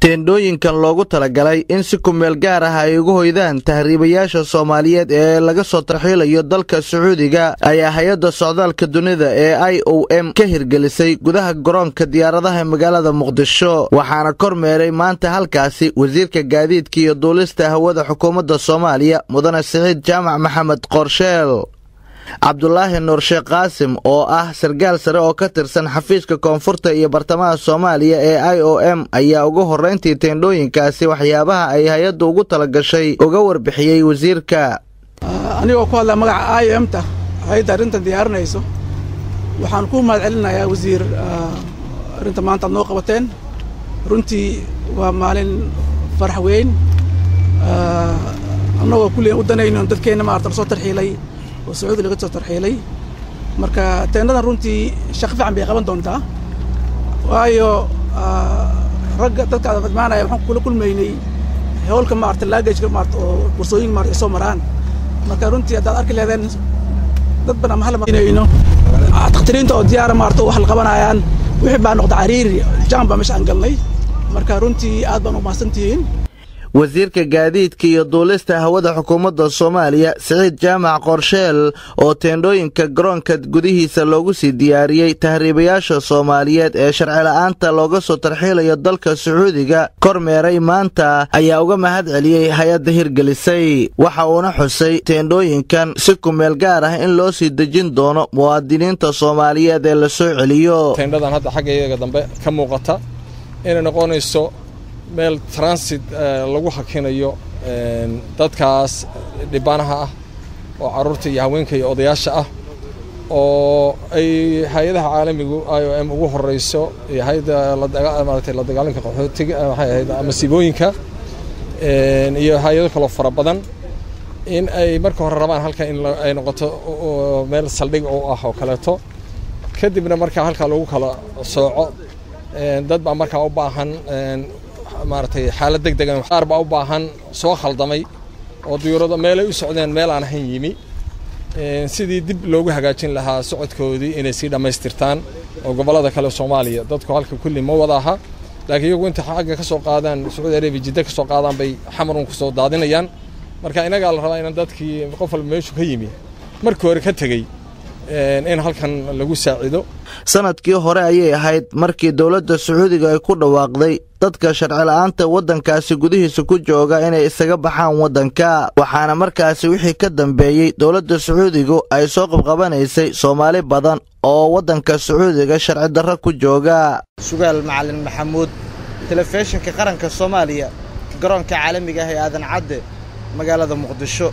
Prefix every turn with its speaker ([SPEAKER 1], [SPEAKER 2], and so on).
[SPEAKER 1] teendhooyinkan loogu talagalay in si ku meel gaar ah ay ugu hoydaan tahriibayaasha Soomaaliyeed ee laga soo tarxiilayo dalka Sacuudiga ayaa hay'adda socdaalka dunida ee IOM ka hirgelisay gudaha garoonka diyaaradaha magaalada Muqdisho waxaana kormeeray maanta halkaasi wasiirka gaadiidka iyo duulista hawada xukuumadda Soomaaliya Mudane Saciid Jaamac Maxamed Qorsheel Cabdullaahi Nuur Sheekh Qaasim oo ah sargaal sare oo ka tirsan xafiiska koonfurta iyo bartamaha Soomaaliya ee IOM ayaa ugu horeyntii teendhooyinkaasi waxyaabaha ay hay'addu ugu talagashay uga warbixiyay wasiirka
[SPEAKER 2] anigoo ku hadla magaca IOM-ta hay'adda arintan diyaarinayso waxaan ku mahadcelinayaa wasiir arinta maanta noo qabateen runtii waa maalin farx weyn annagoo kulliyan u danayno dadkeena maartan soo tarxiilay وسعودي اللي قد ترحيلي مركا تندنا رنتي شخف عم بيقبل دونتا وايو رجع تذكر معنا يوم كل ميني هول كم مرت لاجج كم مرت برسوين مرت سومران مركا رنتي هذا أكل هذا ضبنا محل ما ينو تقترين تو زيارة مرت وحل قبنا يان ويحب نقطة عرير جنبه مش أنقلي مركا رنتي أذبنا وما سنتين
[SPEAKER 1] wasiirka gaadiidka iyo duulista hawada xukuumadda Soomaaliya Saciid Jaamac Qorsheel oo teendhooyinka garoonka gudihiisa loogu sii diyaariyay tahriibayaasha Soomaaliyeed ee sharci la'aanta looga soo tarxiilayo dalka Sacuudiga kormeeray maanta ayaa uga mahad celiyay hay'adda hirgelisay waxa uuna xusay teendhooyinkan si ku meel gaar ah in loo sii dejin doono muwaadiniinta Soomaaliyeed ee la soo celiyo
[SPEAKER 3] teendhadan hadda xaggeega dambe ka muuqata inay noqonayso meel transit lagu hakinayo dadkaas dhibaanaha ah oo caruurta iyo haweenka iyo odayaasha ah oo ay hay'adaha caalamiga IOM ugu horeyso iyo hay'adda la dagaalanka qaxootiga waxay ahayd masiibooyinka iyo hay'ado kale fara badan in ay marka hore rabaan halka in ay noqoto meel saldhig oo ah oo kaleeto kadibna marka halka lagu kala sooco dad baa marka u baahan maartay xaalad degdeg ah qaar baa u baahan soo khaldamay oo diyaarado meel ay u socdeen meel aan ahayn yimi sidii dib loogu hagaajin lahaa socodkoodii inay si dhameystirtaan oo gobolada kale Soomaaliya dadku halka kulli ma wada aha laakiin iyagu inta xagga ka soo qaadaan Sacuudi Arabia Jidda ka soo qaadaan bay xamarun ku soo daadinayaan marka inaga la rabaa in dadkii qof walba meeshu ka yimi markii hore ka tagay in halkan lagu saacido
[SPEAKER 1] sanadkii hore ayay ahayd markii dawladda Sacuudiga ay ku dhawaaqday dadka sharci la'aanta wadankaasi gudihiisa ku jooga inay isaga baxaan wadanka waxaana markaasi wixii ka dambeeyay dawladda Sacuudiga ay soo qabqabanaysay Soomaali badan oo wadanka Sacuudiga sharci darro ku jooga sugaal macallin maxamuud telefishinka qaranka Soomaaliya garoonka caalamiga ah ee Aadan Cadde magaalada Muqdisho